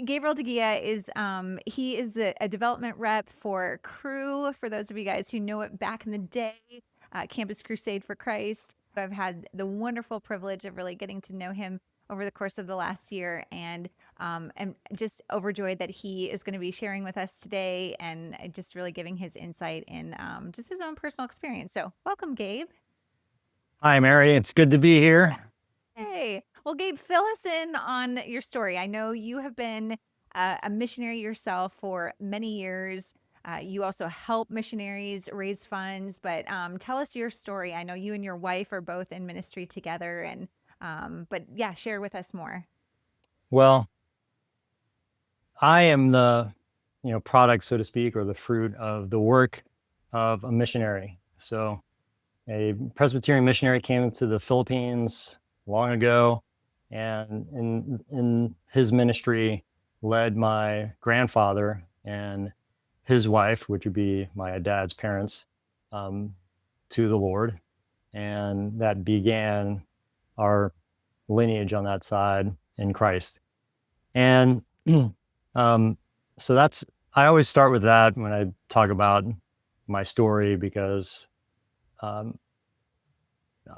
Gabriel De Guia is he is a development rep for Crew. For those of you guys who know it back in the day, Campus Crusade for Christ. I've had the wonderful privilege of really getting to know him over the course of the last year, and am just overjoyed that he is going to be sharing with us today and just really giving his insight in just his own personal experience. So, welcome, Gabe. Hi, Mary. It's good to be here. Hey, well, Gabe, fill us in on your story. I know you have been a missionary yourself for many years. You also help missionaries raise funds, but tell us your story. I know you and your wife are both in ministry together, and but yeah, share with us more. Well, I am the, product, so to speak, or the fruit of the work of a missionary. So, a Presbyterian missionary came into the Philippines long ago, and in his ministry led my grandfather and his wife, which would be my dad's parents, um, to the Lord, and that began our lineage on that side in Christ. And um, so I always start with that when I talk about my story because um,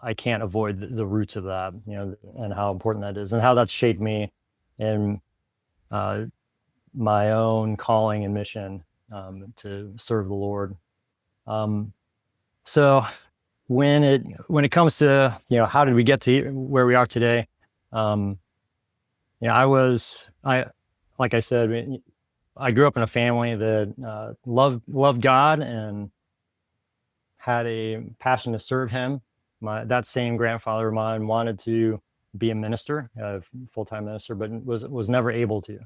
I can't avoid the roots of that, and how important that is and how that's shaped me in uh, my own calling and mission to serve the Lord. Um, so when it comes to, how did we get to where we are today? Um, I like I said, I grew up in a family that loved God and had a passion to serve Him. That same grandfather of mine wanted to be a minister, a full-time minister, but was never able to.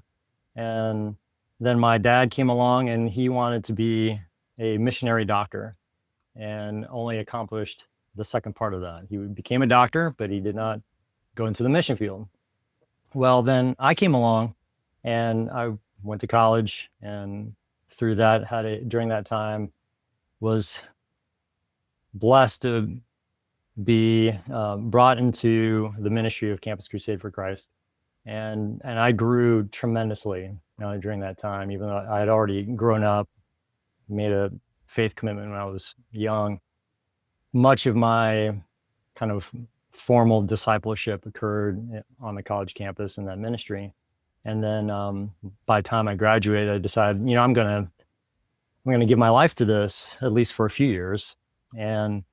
And then my dad came along, and he wanted to be a missionary doctor, and only accomplished the second part of that. He became a doctor, but he did not go into the mission field. Well, then I came along, and I went to college, and through that during that time was blessed to be brought into the ministry of Campus Crusade for Christ, and I grew tremendously during that time. Even though I had already grown up, made a faith commitment when I was young, much of my kind of formal discipleship occurred on the college campus in that ministry. And then by the time I graduated, I decided, I'm gonna give my life to this at least for a few years. And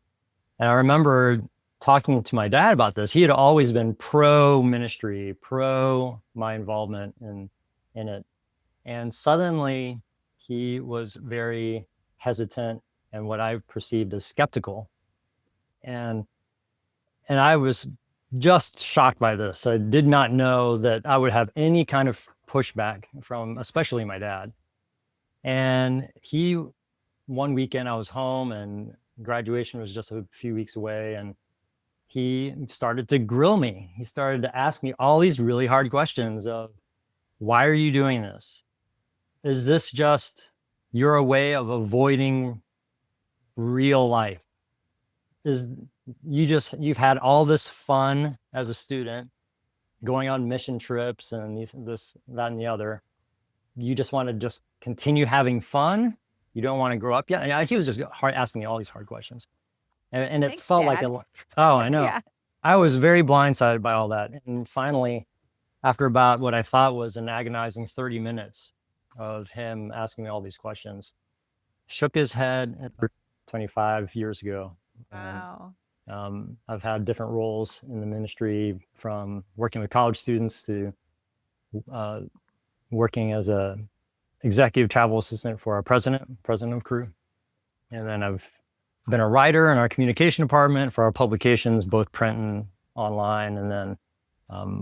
I remember talking to my dad about this. He had always been pro ministry, pro my involvement in it. And suddenly he was very hesitant and what I perceived as skeptical. And I was just shocked by this. I did not know that I would have any kind of pushback from especially my dad. And one weekend I was home and graduation was just a few weeks away, and he started to grill me. He started to ask me all these really hard questions of, why are you doing this? Is this just your way of avoiding real life? Is you've had all this fun as a student going on mission trips and that, and the other. You just want to just continue having fun. You don't want to grow up yet. And he was just asking me all these hard questions. And it Thanks, felt like Dad. oh, I know. Yeah. I was very blindsided by all that. And finally, after about what I thought was an agonizing 30 minutes of him asking me all these questions, shook his head 25 years ago. And Wow. I've had different roles in the ministry, from working with college students to uh, working as a executive travel assistant for our president of Crew. And then I've been a writer in our communication department for our publications, both print and online, and then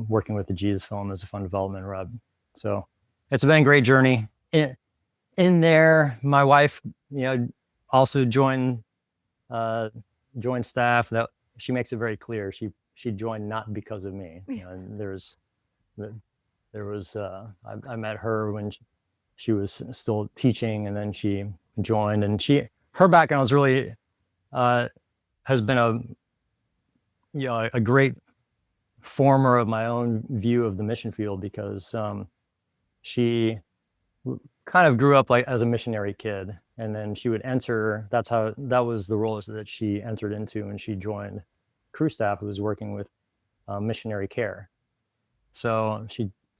working with the Jesus Film as a fund development rep. So it's been a great journey. In there, my wife, also joined staff. That she makes it very clear. She joined not because of me. There was I met her when she was still teaching, and then she joined, and her background was really has been a great former of my own view of the mission field, because she kind of grew up like as a missionary kid, and then she would enter. That was the roles that she entered into when she joined crew staff, who was working with missionary care. So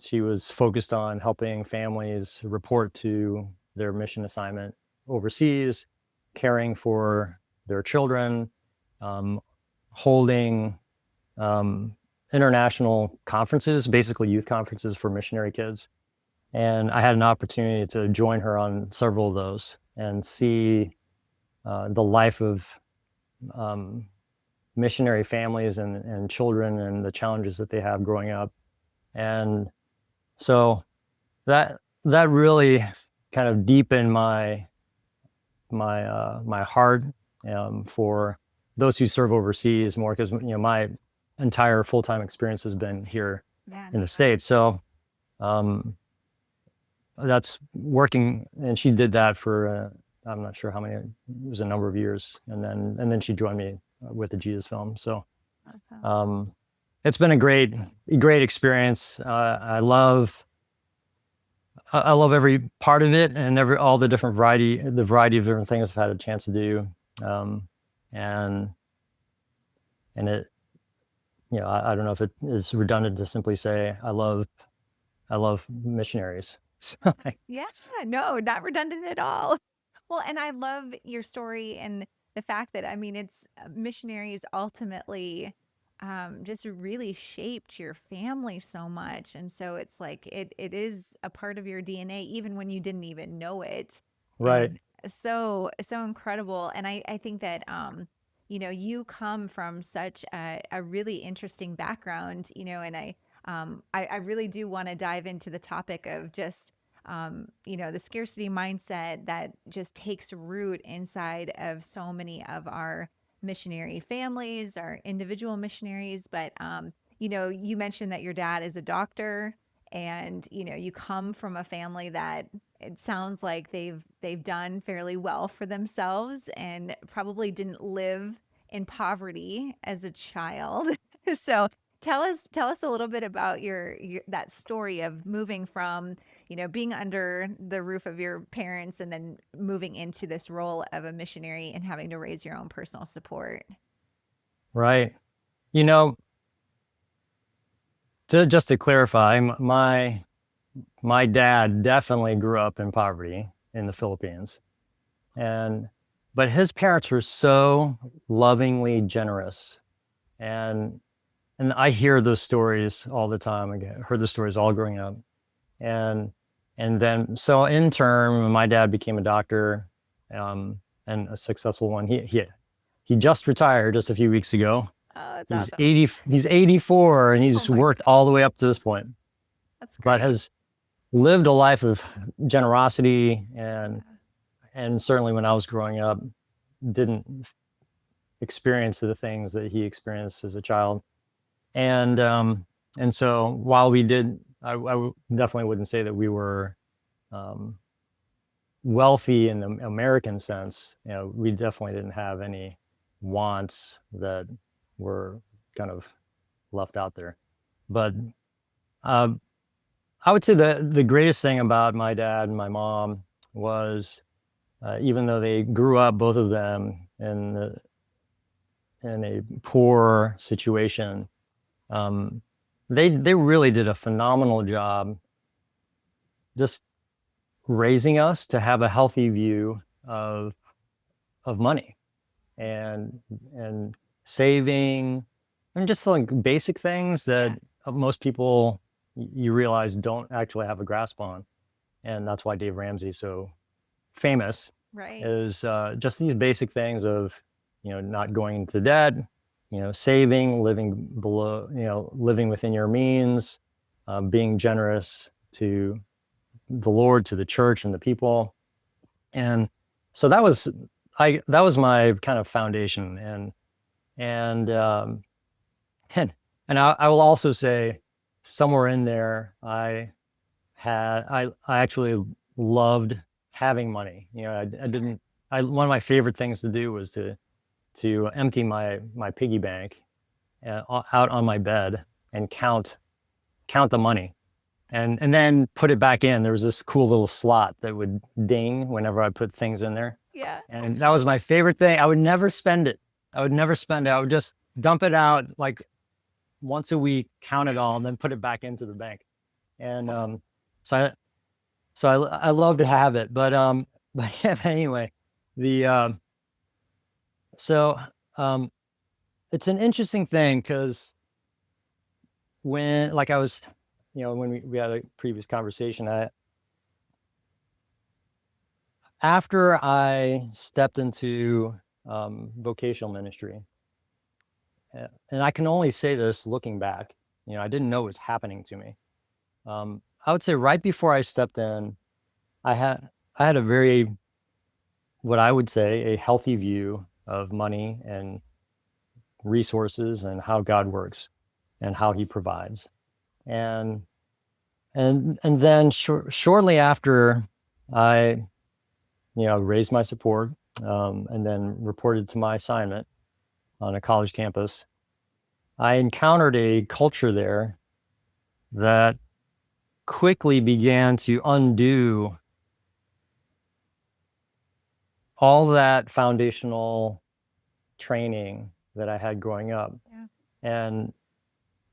she was focused on helping families report to their mission assignment overseas, caring for their children, um, holding international conferences, basically youth conferences for missionary kids. And I had an opportunity to join her on several of those and see the life of um, missionary families and children and the challenges that they have growing up. And so that really kind of deepened my heart for those who serve overseas more, because my entire full-time experience has been here Man. in the States. So um, that's working, and she did that for I'm not sure how many, it was a number of years, and then she joined me with the Jesus film. So Awesome. it's been a great experience. I love every part of it, and all the variety of different things I've had a chance to do, um, and it, I don't know if it is redundant to simply say I love missionaries. Yeah, no, not redundant at all. Well, and I love your story and the fact that, I mean, it's missionaries ultimately just really shaped your family so much. And so it's like it is a part of your DNA, even when you didn't even know it. Right, And so incredible. And I think that, you come from such a really interesting background, and I really do want to dive into the topic of just the scarcity mindset that just takes root inside of so many of our missionary families, our individual missionaries. But, you mentioned that your dad is a doctor, and, you come from a family that it sounds like they've done fairly well for themselves and probably didn't live in poverty as a child. So tell us a little bit about your that story of moving from, being under the roof of your parents and then moving into this role of a missionary and having to raise your own personal support. right. You know, just to clarify, my dad definitely grew up in poverty in the Philippines, and but his parents were so lovingly generous, and I hear those stories all the time. I heard the stories all growing up, and then so in turn, my dad became a doctor, um, and a successful one. He just retired just a few weeks ago. Oh, that's He's awesome. 80. He's 84, and Oh he's my worked all the way up to this point, that's but great. has lived a life of generosity, Yeah. and certainly when I was growing up, didn't experience the things that he experienced as a child. And so while we did, definitely wouldn't say that we were um, wealthy in the American sense. We definitely didn't have any wants that were kind of left out there. But uh, I would say the greatest thing about my dad and my mom was, even though they grew up, both of them, in a poor situation, um, they really did a phenomenal job just raising us to have a healthy view of money, and saving, and just like basic things that Yeah. most people, you realize, don't actually have a grasp on. And that's why Dave Ramsey's so famous, Right. is just these basic things of, not going into debt, saving, living within your means, being generous to the Lord, to the church, and the people. And so that was my kind of foundation. And and I will also say, somewhere in there, I actually loved having money. I didn't. One of my favorite things to do was to empty my piggy bank out on my bed and count the money. and then put it back in. There was this cool little slot that would ding whenever I put things in there. Yeah. And that was my favorite thing. I would never spend it. I would never spend it. I would just dump it out like once a week, count it all, and then put it back into the bank. And so I I love to have it. But yeah, anyway, the so um it's an interesting thing because when like I was, when we had a previous conversation, after I stepped into vocational ministry, and I can only say this looking back, I didn't know it was happening to me. I would say right before I stepped in, I had I had a very, what I would say, a healthy view of money and resources and how God works and how He provides. And then shortly after I, raised my support, and then reported to my assignment on a college campus, I encountered a culture there that quickly began to undo all that foundational training that I had growing up. Yeah. And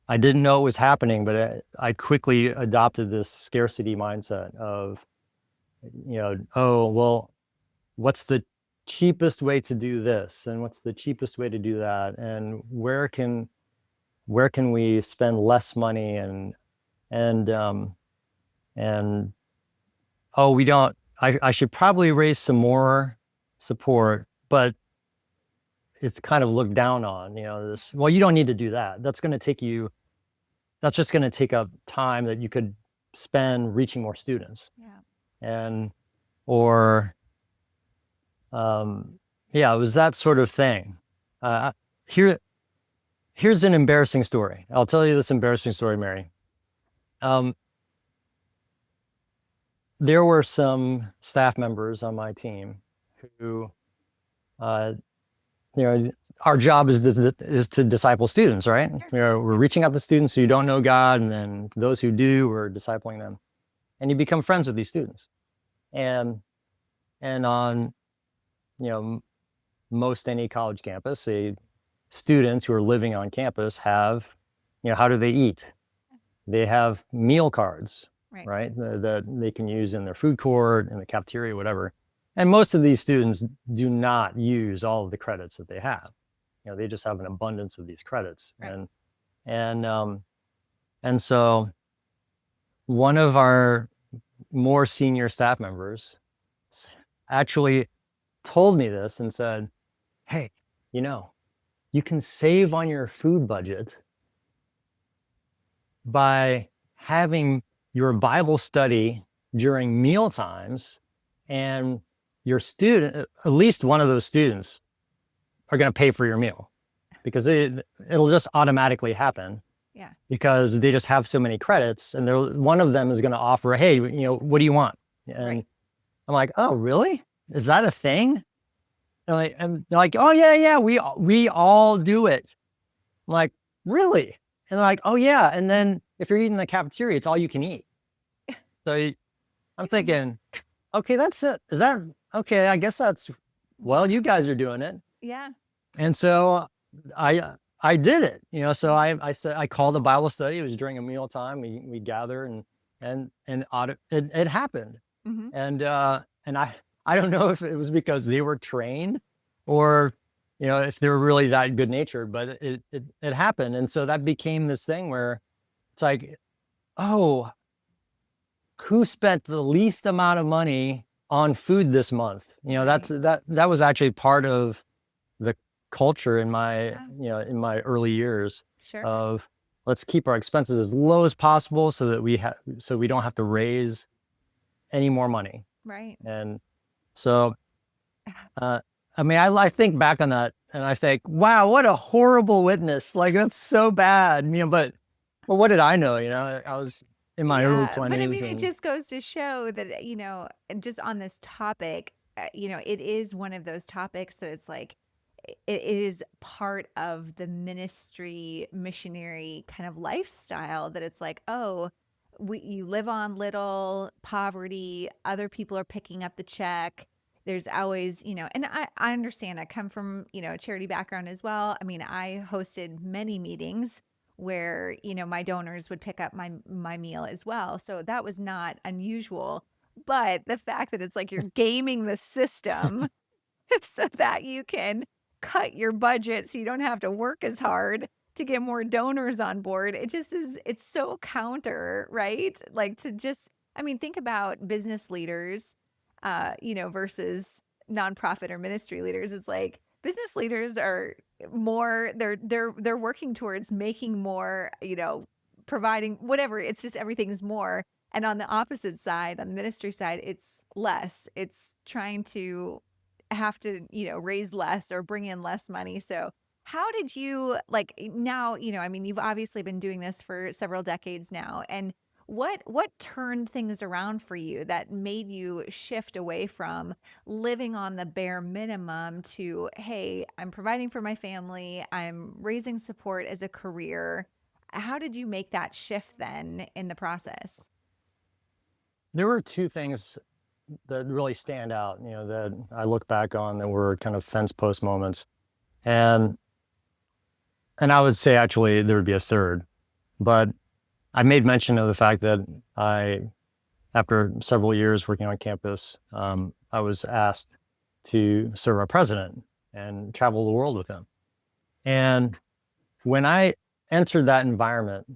I didn't know it was happening, but I quickly adopted this scarcity mindset of, oh, well, what's the cheapest way to do this? And what's the cheapest way to do that? And where can we spend less money? And, and, oh, we don't, I should probably raise some more support, but it's kind of looked down on, this, well, you don't need to do that. That's just going to take up time that you could spend reaching more students. Yeah. And, or, yeah, it was that sort of thing. Here's an embarrassing story. I'll tell you this embarrassing story, Mary. There were some staff members on my team who, our job is to disciple students, right? Sure. We're reaching out to students who don't know God, and then those who do, we're discipling them. And you become friends with these students. And on, most any college campus, students who are living on campus have, how do they eat? They have meal cards, right? That they can use in their food court, in the cafeteria, whatever. And most of these students do not use all of the credits that they have. They just have an abundance of these credits. Right. And so one of our more senior staff members actually told me this and said, hey, you can save on your food budget by having your Bible study during meal times, and your student, at least one of those students, are going to pay for your meal, because it'll just automatically happen. Yeah. Because they just have so many credits, and one of them is going to offer, hey, what do you want? And I'm like, oh, really? Is that a thing? And they're like, oh yeah, we all do it. I'm like, really? And they're like, oh yeah. And then if you're eating in the cafeteria, it's all you can eat. So I'm thinking, okay, that's it. Is that okay? I guess well, you guys are doing it. Yeah. And so I did it. So I said, I called a Bible study. It was during a meal time. We gather and it happened. Mm-hmm. And I don't know if it was because they were trained, or if they were really that good natured, but it happened. And so that became this thing where it's like, oh, who spent the least amount of money on food this month? That was actually part of the culture in my in my early years. Sure. Of, let's keep our expenses as low as possible so that we don't have to raise any more money. Right. And so I mean, I think back on that and I think, wow, what a horrible witness. Like, that's so bad. But what did I know? I was in my early 20s. But I mean, it just goes to show that, and just on this topic, it is one of those topics that it's like, it is part of the ministry missionary kind of lifestyle, that it's like, oh, you live on little poverty, other people are picking up the check. There's always, and I understand. I come from, a charity background as well. I mean, I hosted many meetings where, my donors would pick up my meal as well. So that was not unusual. But the fact that it's like you're gaming the system so that you can cut your budget so you don't have to work as hard to get more donors on board. It just is, it's so counter, right? Like to just, I mean, think about business leaders, versus nonprofit or ministry leaders. It's like business leaders are more, they're working towards making more, providing whatever. It's just everything's more. And on the opposite side, on the ministry side, it's less. It's trying to have to, raise less or bring in less money. So how did you like now, I mean, you've obviously been doing this for several decades now. And what turned things around for you that made you shift away from living on the bare minimum to, hey, I'm providing for my family, I'm raising support as a career. How did you make that shift then in the process? There were two things that really stand out, that I look back on that were kind of fence post moments. And I would say actually there would be a third, but I made mention of the fact that after several years working on campus, I was asked to serve our president and travel the world with him. And when I entered that environment,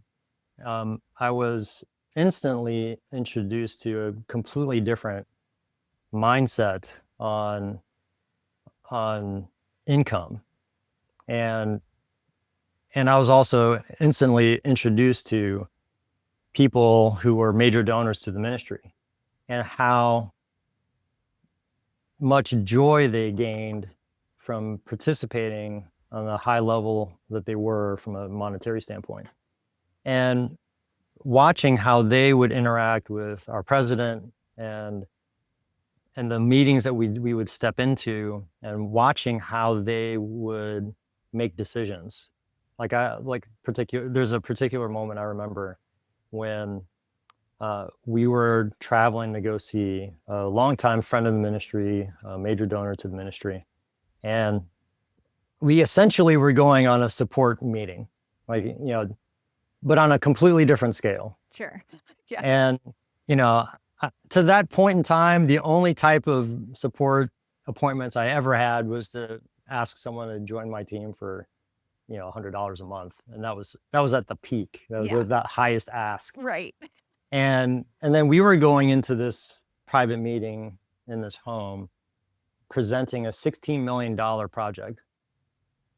I was instantly introduced to a completely different mindset on income, and I was also instantly introduced to people who were major donors to the ministry and how much joy they gained from participating on the high level that they were from a monetary standpoint, and watching how they would interact with our president and the meetings that we would step into, and watching how they would make decisions. There's a particular moment I remember when we were traveling to go see a longtime friend of the ministry, a major donor to the ministry, and we essentially were going on a support meeting, but on a completely different scale. Sure. Yeah. And to that point in time, the only type of support appointments I ever had was to ask someone to join my team for, $100 a month, and that was at the peak. That was that highest ask. Right. And then we were going into this private meeting in this home, presenting a $16 million project,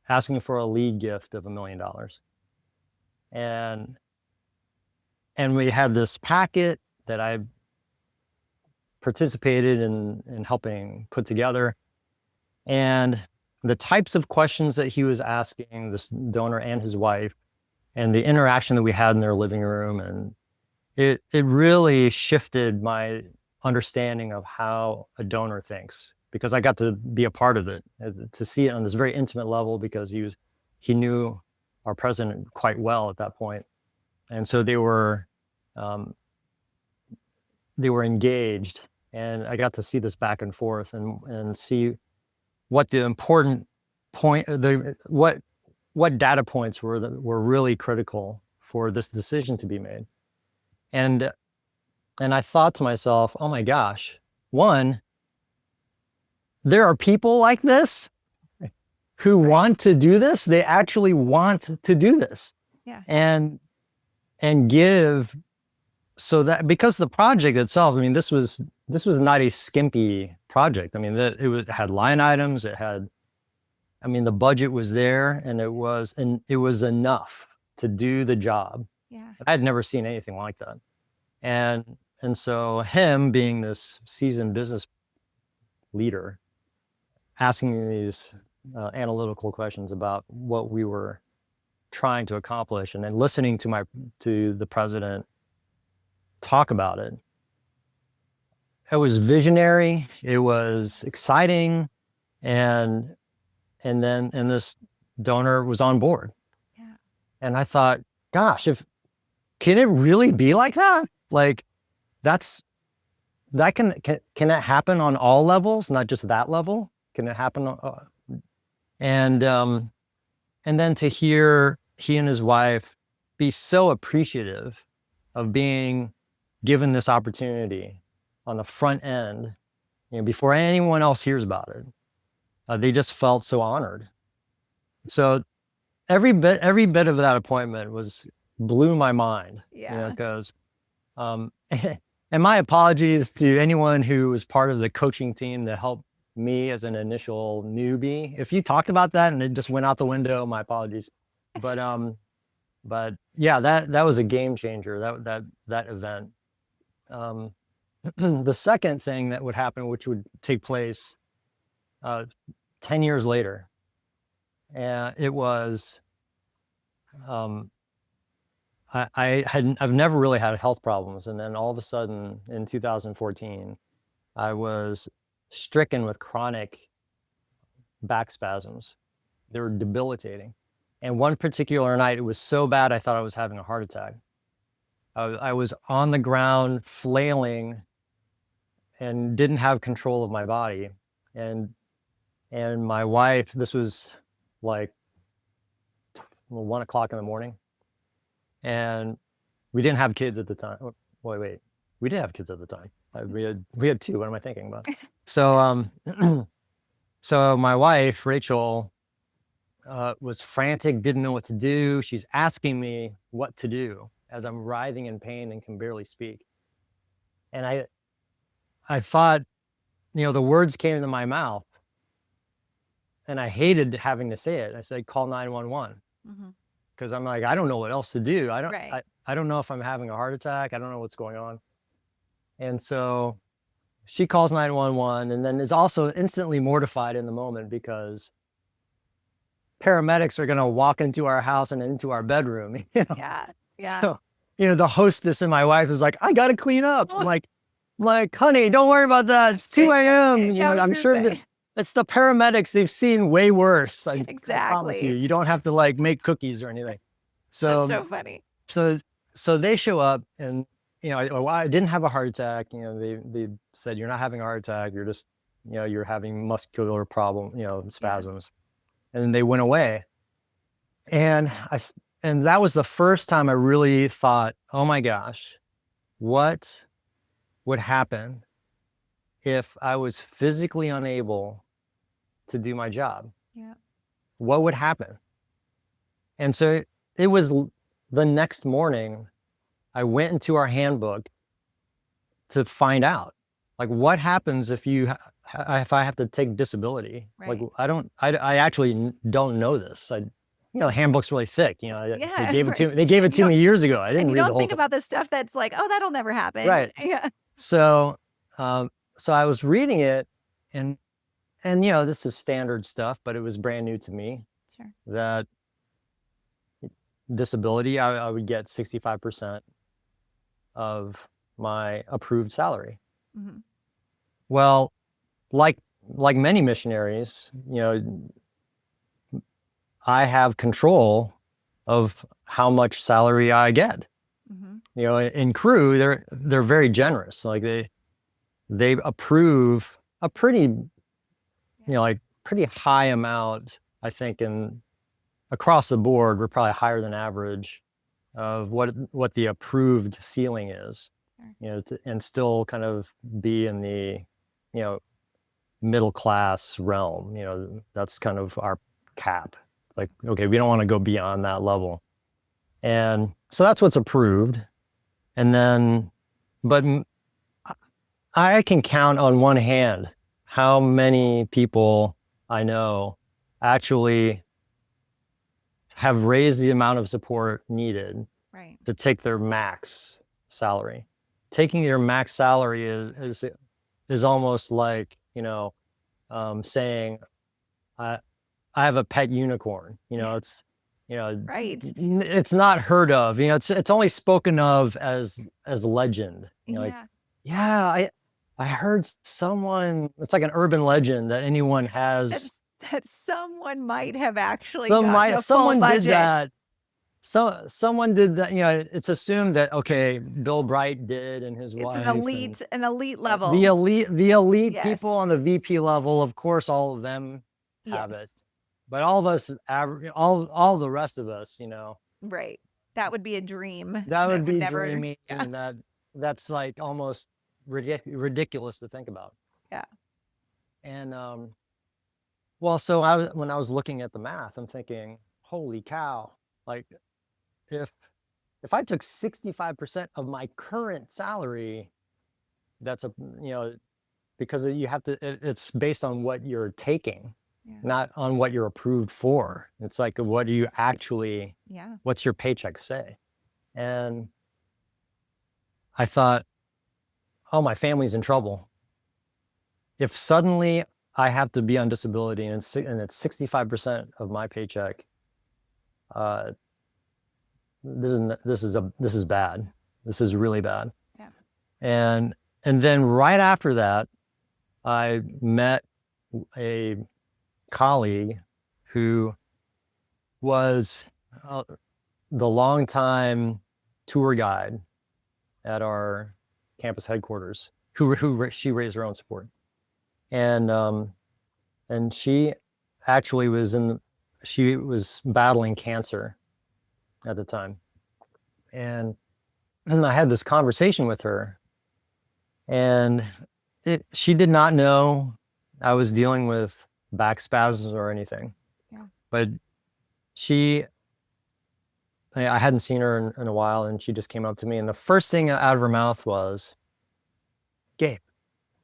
asking for a lead gift of $1 million, and we had this packet that I participated in helping put together, and the types of questions that he was asking this donor and his wife, and the interaction that we had in their living room, and it really shifted my understanding of how a donor thinks, because I got to be a part of it, to see it on this very intimate level, because he knew our president quite well at that point, and so they were engaged, and I got to see this back and forth and see what the important point, what data points were really critical for this decision to be made. And I thought to myself, oh my gosh, one, there are people like this who want to do this. They actually want to do this. Yeah. And give, so that, because the project itself, I mean, this was not a skimpy project. I mean, it had line items. The budget was there, and it was enough to do the job. Yeah. I had never seen anything like that. And so him, being this seasoned business leader, asking me these analytical questions about what we were trying to accomplish, and then listening to the president talk about it. It was visionary, it was exciting, and this donor was on board. Yeah. And I thought, gosh, can it really be like that? Like that's that can it happen on all levels, not just that level? Can it happen? And and then to hear he and his wife be so appreciative of being given this opportunity on the front end, before anyone else hears about it, they just felt so honored. So every bit of that appointment blew my mind, Yeah. because, and my apologies to anyone who was part of the coaching team that helped me as an initial newbie. If you talked about that and it just went out the window, my apologies. But yeah, that was a game changer. That event. The second thing that would happen, which would take place 10 years later, and it was, I've never really had health problems, and then all of a sudden in 2014, I was stricken with chronic back spasms. They were debilitating, and one particular night it was so bad I thought I was having a heart attack. I was on the ground flailing and didn't have control of my body, and my wife, this was like 1 o'clock in the morning, and we didn't have kids at the time. Wait, we did have kids at the time. We had two. What am I thinking about? So so my wife Rachel was frantic, didn't know what to do. She's asking me what to do as I'm writhing in pain and can barely speak. And I thought, the words came into my mouth, and I hated having to say it. I said, call 911. Mm-hmm. Because I'm like, I don't know what else to do. Right. I don't know if I'm having a heart attack. I don't know what's going on. And so she calls 911, and then is also instantly mortified in the moment because paramedics are going to walk into our house and into our bedroom. Yeah. Yeah. So, the hostess and my wife is like, I got to clean up. I'm like, honey, don't worry about that. It's 2 a.m. I'm sure that it's the paramedics. They've seen way worse. I promise you, you don't have to like make cookies or anything. So that's so funny. So they show up, and, I didn't have a heart attack. They said, you're not having a heart attack. You're just, you're having muscular problem, spasms. And then they went away. And that was the first time I really thought, oh my gosh, what would happen if I was physically unable to do my job? Yeah. What would happen? And so it was the next morning, I went into our handbook to find out, like, what happens if I have to take disability? Right. Like, I actually don't know this. The handbook's really thick. Yeah, they gave it to me years ago. I didn't read the whole thing. You don't think about the stuff that's like, oh, that'll never happen. Right. Yeah. So I was reading it, and this is standard stuff, but it was brand new to me. Sure. That disability, I would get 65% of my approved salary. Mm-hmm. Well, like many missionaries, I have control of how much salary I get. Mm-hmm. In Cru, they're very generous. Like they approve a pretty, pretty high amount. I think across the board, we're probably higher than average of what the approved ceiling is. Sure. And still kind of be in the, middle class realm. That's kind of our cap. Like, okay, we don't want to go beyond that level. And so that's what's approved. And then, but I can count on one hand how many people I know actually have raised the amount of support needed, right, to take their max salary. Taking your max salary is almost like, saying, I have a pet unicorn. It's, right, it's not heard of. It's only spoken of as legend. Yeah. I heard someone. It's like an urban legend that anyone has. That someone might have actually someone did that. So someone did that, it's assumed that, okay, Bill Bright did and his It's wife and an elite the level. elite people Yes. on the VP level, of course, all of them have it. Yes. But all of us, all the rest of us, Right. That would be a dream that that would would be never, dreaming, yeah. and that's like almost ridiculous to think about. Yeah. And well, so when I was looking at the math, I'm thinking, holy cow! Like if I took 65% of my current salary, that's a because you have to. It's based on what you're taking, Yeah. not on what you're approved for. It's like, what do you actually? Yeah. What's your paycheck say? And I thought, oh, my family's in trouble. If suddenly I have to be on disability and it's 65% of my paycheck, uh, this is bad. This is really bad. Yeah. And then right after that, I met a colleague who was the longtime tour guide at our campus headquarters, who she raised her own support, and she actually she was battling cancer at the time, and I had this conversation with her, and she did not know I was dealing with back spasms or anything, Yeah. but she I hadn't seen her in a while, and she just came up to me, and the first thing out of her mouth was, "Gabe,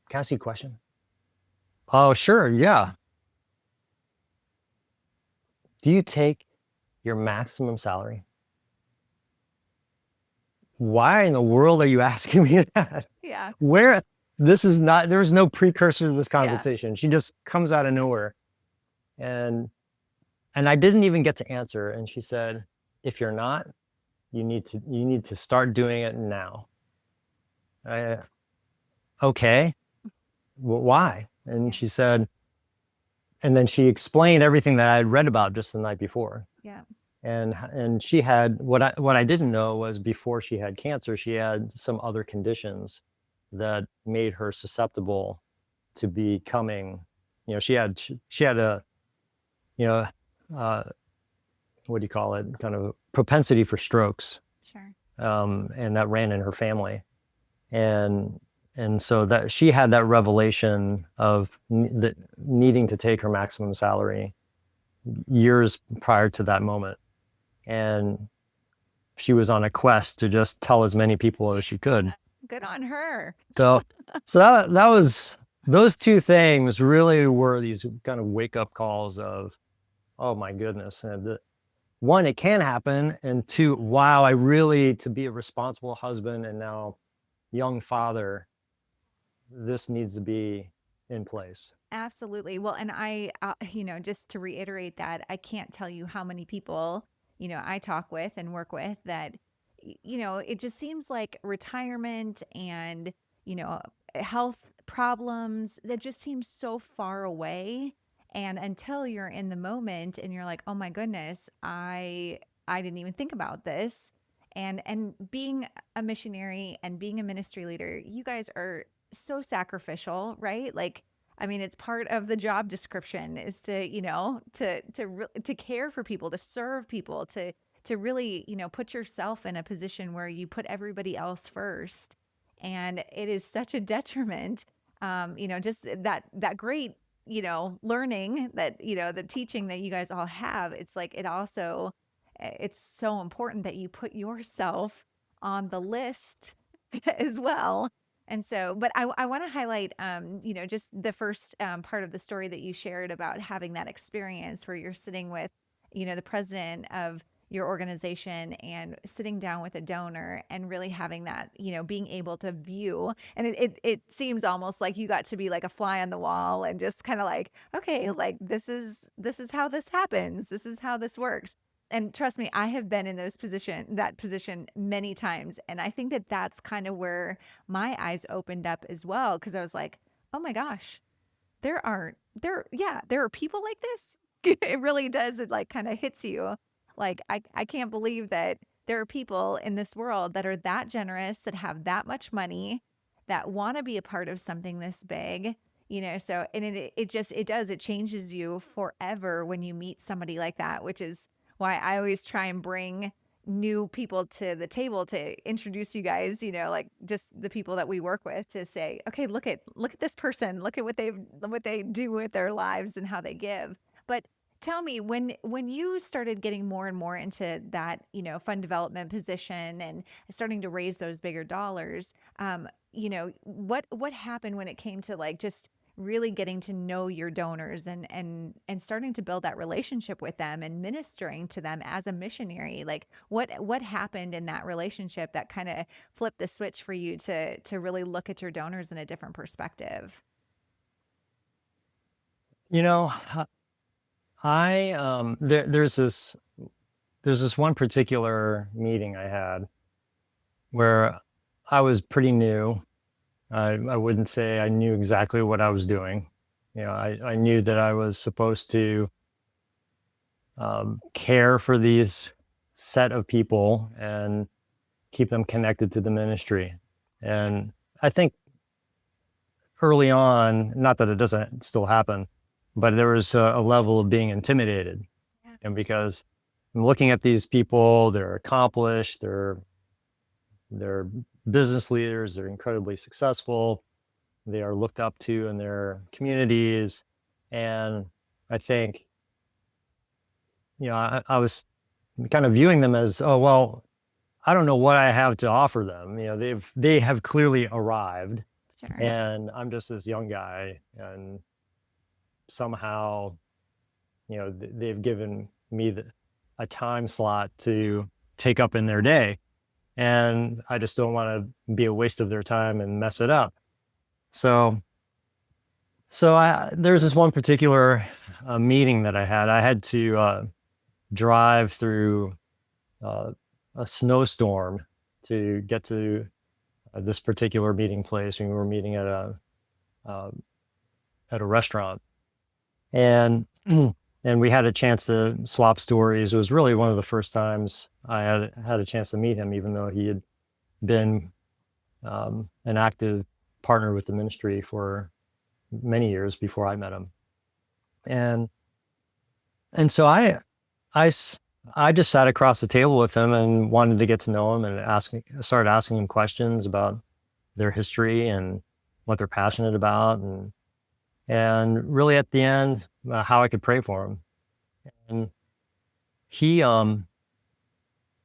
can I ask you a question?" "Oh, sure, yeah." "Do you take your maximum salary?" Why in the world are you asking me that? Yeah. Where this is not there was no precursor to this Yeah. conversation. She just comes out of nowhere. And I didn't even get to answer. And she said, "If you're not, you need to start doing it now." I, okay. Why? And Yeah. she said, and then she explained everything that I had read about just the night before. Yeah. And she had what I didn't know was before she had cancer, she had some other conditions that made her susceptible to becoming, she had a, you know, uh, what do you call it? Kind of propensity for strokes, Sure. and that ran in her family, and so that she had that revelation of that needing to take her maximum salary years prior to that moment, and she was on a quest to just tell as many people as she could. Good on her. So, that was those two things really were these kind of wake up calls of, oh my goodness, and one, it can happen, and two, wow, I really to be a responsible husband and now young father, this needs to be in place. Absolutely. Well, and just to reiterate that, I can't tell you how many people, I talk with and work with that, it just seems like retirement and, you know, health problems that just seems so far away. And until you're in the moment and you're like, oh my goodness, I didn't even think about this. And being a missionary and being a ministry leader, you guys are so sacrificial, right? Like, I mean, it's part of the job description is to, to care for people, to serve people, to really, put yourself in a position where you put everybody else first. And it is such a detriment, just that great, learning that, the teaching that you guys all have. It's like it also it's so important that you put yourself on the list as well. And so, but I want to highlight, just the first part of the story that you shared about having that experience where you're sitting with, the president of your organization and sitting down with a donor and really having that, being able to view. And it seems almost like you got to be like a fly on the wall and just kind of like, okay, like this is how this happens. This is how this works. And trust me, I have been in that position many times. And I think that that's kind of where my eyes opened up as well. Cause I was like, oh my gosh, there are people like this. It really does. It like kind of hits you. Like, I can't believe that there are people in this world that are that generous, that have that much money, that want to be a part of something this big, you know. So, and it just, it changes you forever when you meet somebody like that, which is why I always try and bring new people to the table to introduce you guys, you know, like just the people that we work with, to say, okay, look at this person, look at what they do with their lives and how they give. But tell me, when you started getting more and more into that, you know, fund development position and starting to raise those bigger dollars, you know, what happened when it came to like just really getting to know your donors and starting to build that relationship with them and ministering to them as a missionary? Like, what happened in that relationship that kind of flipped the switch for you to really look at your donors in a different perspective? You know, there's this one particular meeting I had where I was pretty new. I wouldn't say I knew exactly what I was doing. You know, I knew that I was supposed to care for these set of people and keep them connected to the ministry. And I think early on, not that it doesn't still happen, but there was a level of being intimidated. Yeah. And because I'm looking at these people, they're accomplished, they're business leaders, they're incredibly successful, they are looked up to in their communities. And I think, you know, I was kind of viewing them as, oh, well, I don't know what I have to offer them. You know, they have clearly arrived, Sure. and I'm just this young guy, and somehow, you know, they've given me a time slot to take up in their day, and I just don't want to be a waste of their time and mess it up. So, there's this one particular meeting that I had. I had to drive through uh, a snowstorm to get to this particular meeting place. We were meeting uh, at a restaurant, and and we had a chance to swap stories. It was really one of the first times I had a chance to meet him, even though he had been an active partner with the ministry for many years before I met him. And so I I just sat across the table with him and wanted to get to know him, and started asking him questions about their history and what they're passionate about, and really at the end, how I could pray for him. And he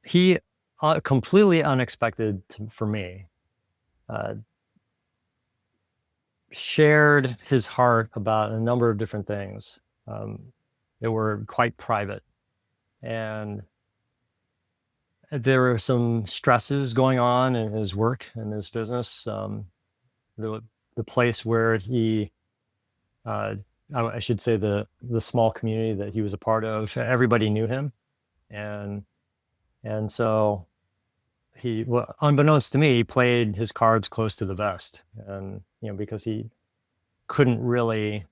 he completely unexpected for me, uh, shared his heart about a number of different things that were quite private, and there were some stresses going on in his work and his business. The place where he, uh, I should say, the small community that he was a part of, everybody knew him, and so he, well, unbeknownst to me, he played his cards close to the vest, and you know, because he couldn't really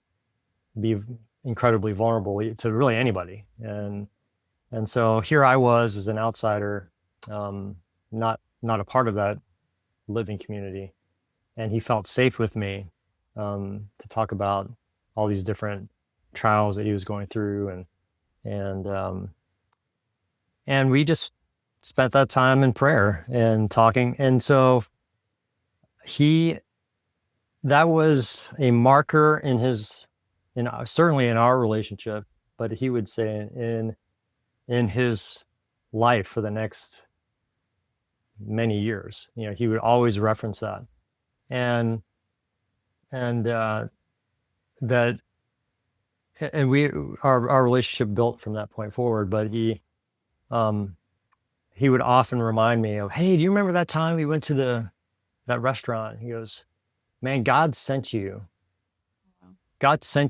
be incredibly vulnerable to really anybody, and so here I was as an outsider, um, not a part of that living community, and he felt safe with me to talk about all these different trials that he was going through, and we just spent that time in prayer and talking, and so he that was a marker in certainly in our relationship, but he would say in his life for the next many years. You know, he would always reference that, and and that and we our relationship built from that point forward. But um he would often remind me of, hey, do you remember that time we went to that restaurant? He goes, man, Wow. God sent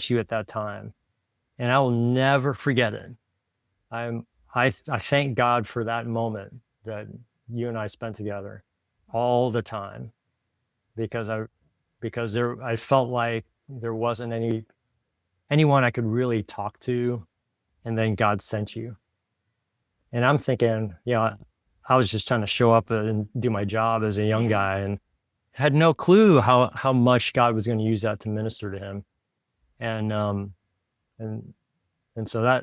you at that time, and I will never forget it. I'm I thank God for that moment that you and I spent together all the time, because I felt like there wasn't anyone I could really talk to, and then God sent you. And I'm thinking, I was just trying to show up and do my job as a young Yeah. guy, and had no clue how much God was going to use that to minister to him. And and and so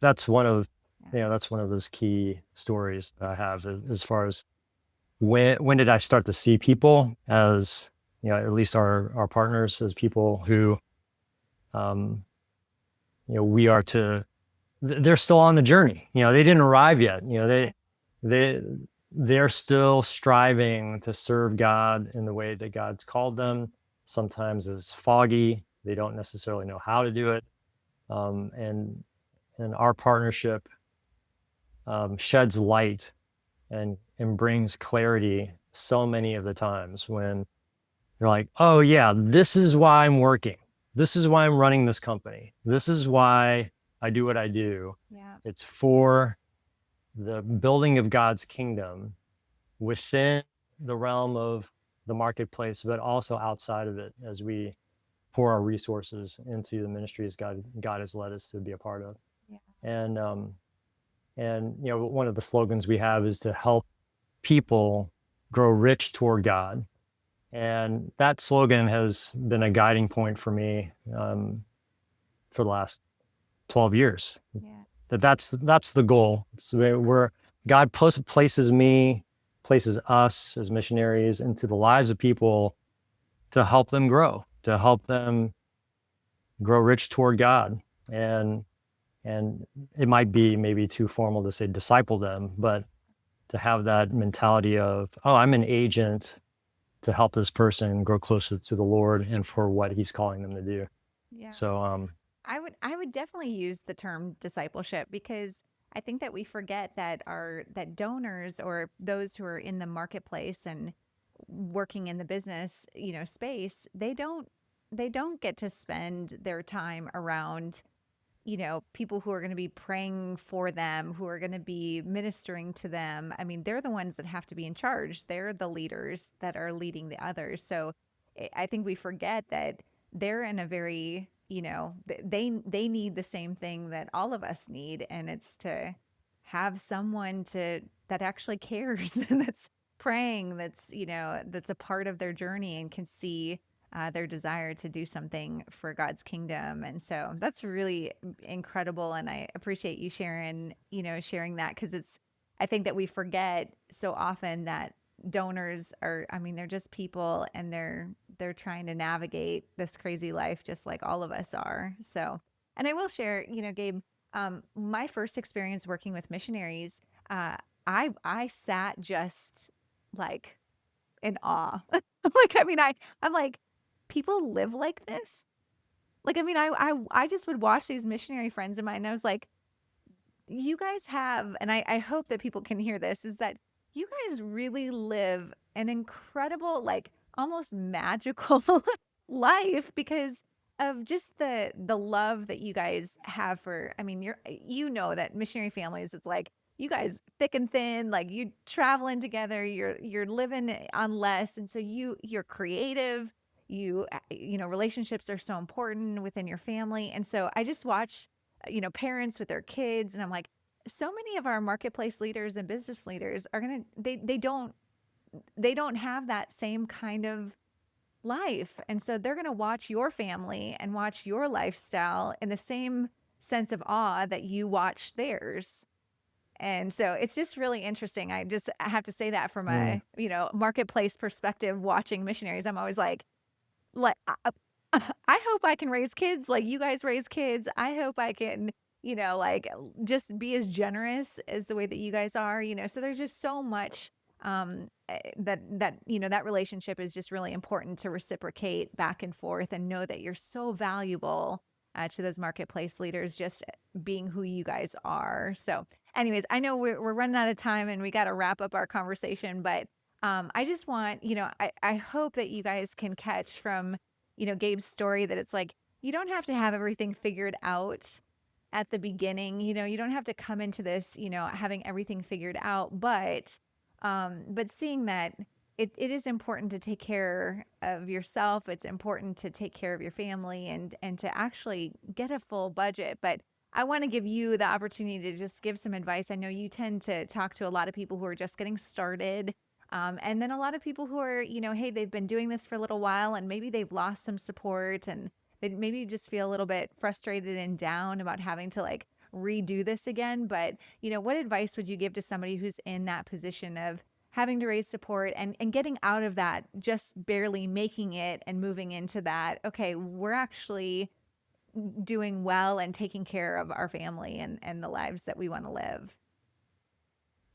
that's one of Yeah. that's one of those key stories that I have, as far as when did I start to see people as, at least our partners, as people who, um, we are to, they're still on the journey. They didn't arrive yet. They they're still striving to serve God in the way that God's called them. Sometimes it's foggy. They don't necessarily know how to do it. And our partnership sheds light and brings clarity so many of the times when you're like, oh yeah, this is why I'm working. This is why I'm running this company. This is why I do what I do. Yeah. It's for the building of God's kingdom within the realm of the marketplace, but also outside of it, as we pour our resources into the ministries God has led us to be a part of. Yeah. And one of the slogans we have is to help people grow rich toward God. And that slogan has been a guiding point for me, for the last 12 years. Yeah. That's the goal. It's where God places us as missionaries into the lives of people to help them grow, to help them grow rich toward God. And it might be maybe too formal to say disciple them, but to have that mentality of, oh, I'm an agent to help this person grow closer to the Lord and for what he's calling them to do. Yeah. So, I would definitely use the term discipleship, because I think that we forget that that donors, or those who are in the marketplace and working in the business, space, they don't get to spend their time around, people who are going to be praying for them, who are going to be ministering to them. I mean, they're the ones that have to be in charge. They're the leaders that are leading the others. So I think we forget that they're in a very, they need the same thing that all of us need, and it's to have someone that actually cares, that's praying, that's a part of their journey and can see their desire to do something for God's kingdom. And so that's really incredible. And I appreciate you sharing that, because I think that we forget so often that donors are, I mean, they're just people, and they're trying to navigate this crazy life just like all of us are. So, and I will share, Gabe, my first experience working with missionaries, I sat just like in awe. Like, I mean, I'm like, people live like this? Like, I mean, I just would watch these missionary friends of mine, and I was like, you guys have, and I hope that people can hear this, is that you guys really live an incredible, like almost magical life, because of just the love that you guys have for, I mean, that missionary families, it's like you guys thick and thin, like you traveling together, you're living on less, and so you're creative, relationships are so important within your family. And so I just watch, parents with their kids, and I'm like, so many of our marketplace leaders and business leaders are going to, they don't have that same kind of life. And so they're going to watch your family and watch your lifestyle in the same sense of awe that you watch theirs. And so it's just really interesting. I have to say that from mm, a, marketplace perspective, watching missionaries, I'm always like I hope I can raise kids like you guys raise kids. I hope I can, like just be as generous as the way that you guys are, So there's just so much that relationship is just really important to reciprocate back and forth, and know that you're so valuable to those marketplace leaders, just being who you guys are. So, anyways, I know we're running out of time and we got to wrap up our conversation, but I just want, I hope that you guys can catch from, Gabe's story, that it's like, you don't have to have everything figured out at the beginning. You don't have to come into this, having everything figured out, but seeing that it is important to take care of yourself. It's important to take care of your family, and to actually get a full budget. But I want to give you the opportunity to just give some advice. I know you tend to talk to a lot of people who are just getting started. And then a lot of people who are, hey, they've been doing this for a little while and maybe they've lost some support and they maybe just feel a little bit frustrated and down about having to like redo this again. But, what advice would you give to somebody who's in that position of having to raise support and getting out of that, just barely making it and moving into that, okay, we're actually doing well and taking care of our family and the lives that we want to live.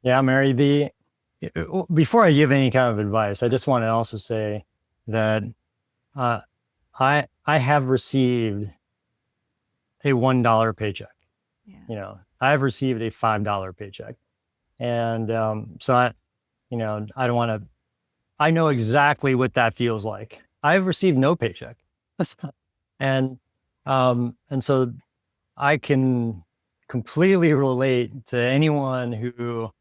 Yeah, Mary, before I give any kind of advice, I just want to also say that uh, I have received a $1 paycheck. Yeah. I've received a $5 paycheck, and so I don't want to. I know exactly what that feels like. I've received no paycheck, and and so I can completely relate to anyone who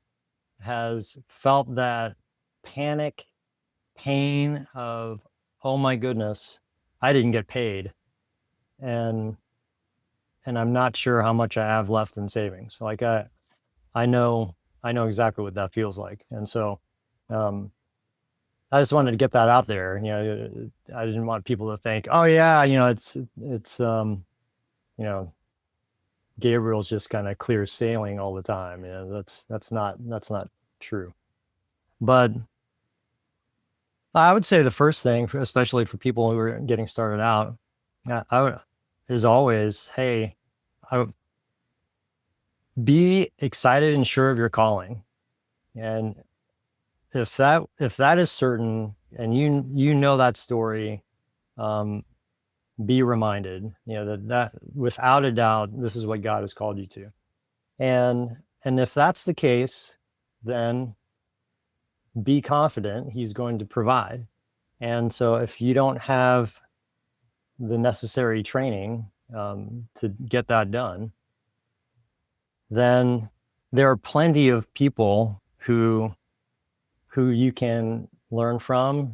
has felt that panic, pain of, oh my goodness, I didn't get paid, and I'm not sure how much I have left in savings. Like I know I know exactly what that feels like, and so um, I just wanted to get that out there. I didn't want people to think, oh yeah, it's you know Gabriel's just kind of clear sailing all the time. That's not true. But I would say the first thing, especially for people who are getting started out, I would, is always, hey, I would be excited and sure of your calling. And if that is certain, and you know that story, um, be reminded, that without a doubt, this is what God has called you to. And if that's the case, then be confident He's going to provide. And so if you don't have the necessary training to get that done, then there are plenty of people who you can learn from,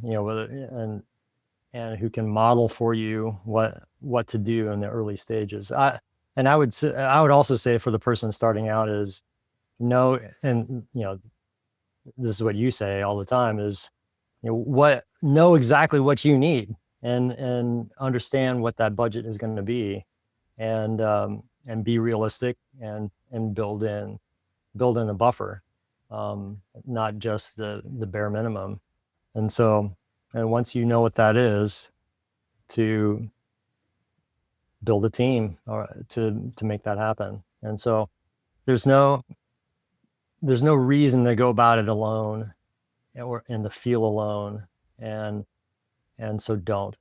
and who can model for you what to do in the early stages. I would also say for the person starting out is know, and this is what you say all the time is, what know exactly what you need, and understand what that budget is going to be, and be realistic, and build in a buffer, not just the bare minimum. And so, and once you know what that is, to build a team or to make that happen. And so there's no there's no reason to go about it alone, and to feel alone. And so don't.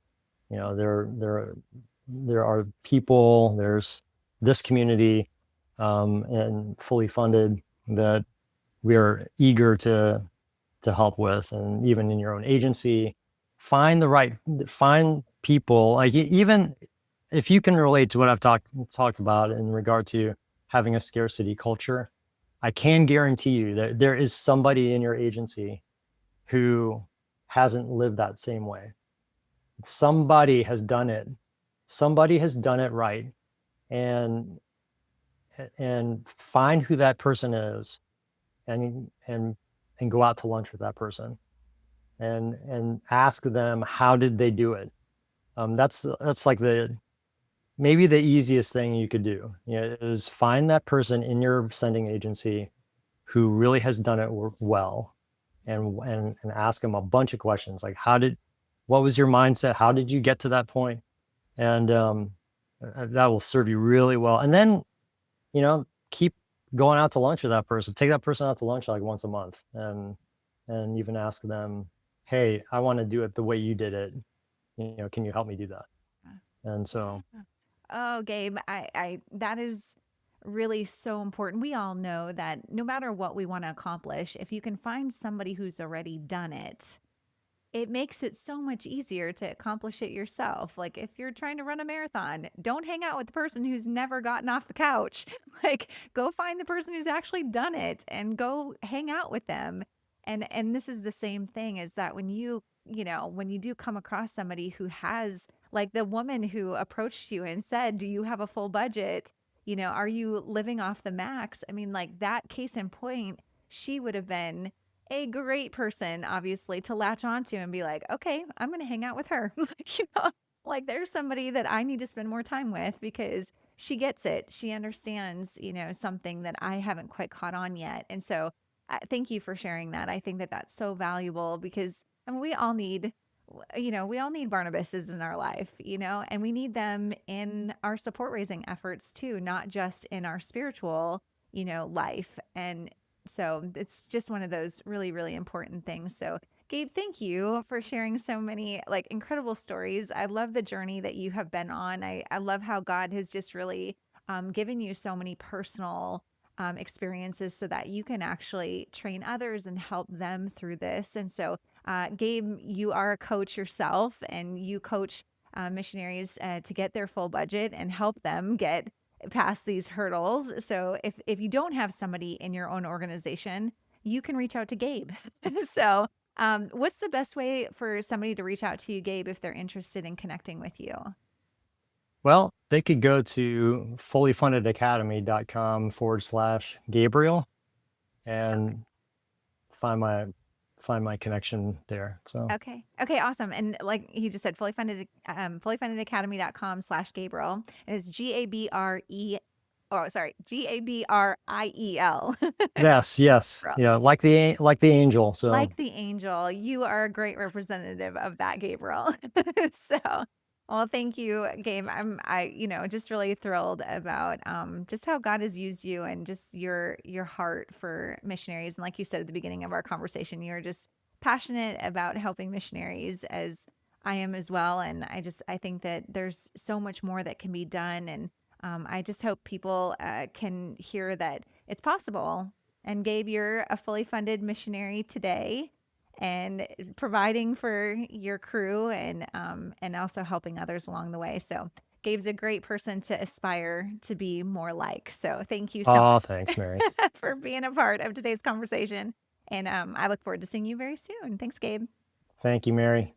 There are people, there's this community, and fully funded, that we are eager to help with. And even in your own agency, find people, like, even if you can relate to what I've talked about in regard to having a scarcity culture, I can guarantee you that there is somebody in your agency who hasn't lived that same way. Somebody has done it. Somebody has done it right. And find who that person is, and go out to lunch with that person, and ask them, how did they do it. That's like maybe the easiest thing you could do, is find that person in your sending agency who really has done it well, and ask them a bunch of questions, like, what was your mindset? How did you get to that point? And that will serve you really well. And then, keep going out to lunch with that person. Take that person out to lunch like once a month, and even ask them, hey, I want to do it the way you did it. Can you help me do that? And so, Yeah. Oh, Gabe, I that is really so important. We all know that no matter what we want to accomplish, if you can find somebody who's already done it, it makes it so much easier to accomplish it yourself. Like if you're trying to run a marathon, don't hang out with the person who's never gotten off the couch. Like go find the person who's actually done it and go hang out with them. And this is the same thing, is that when when you do come across somebody who has, like the woman who approached you and said, "Do you have a full budget?" Are you living off the max? I mean, like that case in point, she would have been a great person, obviously, to latch onto and be like, okay, I'm going to hang out with her. Like there's somebody that I need to spend more time with because she gets it. She understands, something that I haven't quite caught on yet. And so, thank you for sharing that. I think that that's so valuable because I mean, we all need Barnabases in our life, and we need them in our support raising efforts too, not just in our spiritual, life. And so it's just one of those really, really important things. So, Gabe, thank you for sharing so many like incredible stories. I love the journey that you have been on. I love how God has just really given you so many personal experiences so that you can actually train others and help them through this. And so, Gabe, you are a coach yourself and you coach missionaries to get their full budget and help them get past these hurdles. So if you don't have somebody in your own organization, you can reach out to Gabe. So, what's the best way for somebody to reach out to you, Gabe, if they're interested in connecting with you? Well, they could go to fullyfundedacademy.com/Gabriel and find my connection there. So Okay. Okay, awesome. And like he just said, fullyfundedacademy.com/Gabriel. And it's Gabre. Oh, sorry, Gabriel. yes, yeah, like the angel. So Like the angel, you are a great representative of that, Gabriel. So, well, thank you, Gabe. Just really thrilled about just how God has used you and just your heart for missionaries. And like you said at the beginning of our conversation, you're just passionate about helping missionaries as I am as well. And I think that there's so much more that can be done. And I just hope people can hear that it's possible. And Gabe, you're a fully funded missionary today and providing for your crew and also helping others along the way. So Gabe's a great person to aspire to be more like. So thank you so oh, much thanks, Mary. for being a part of today's conversation. And I look forward to seeing you very soon. Thanks, Gabe. Thank you, Mary.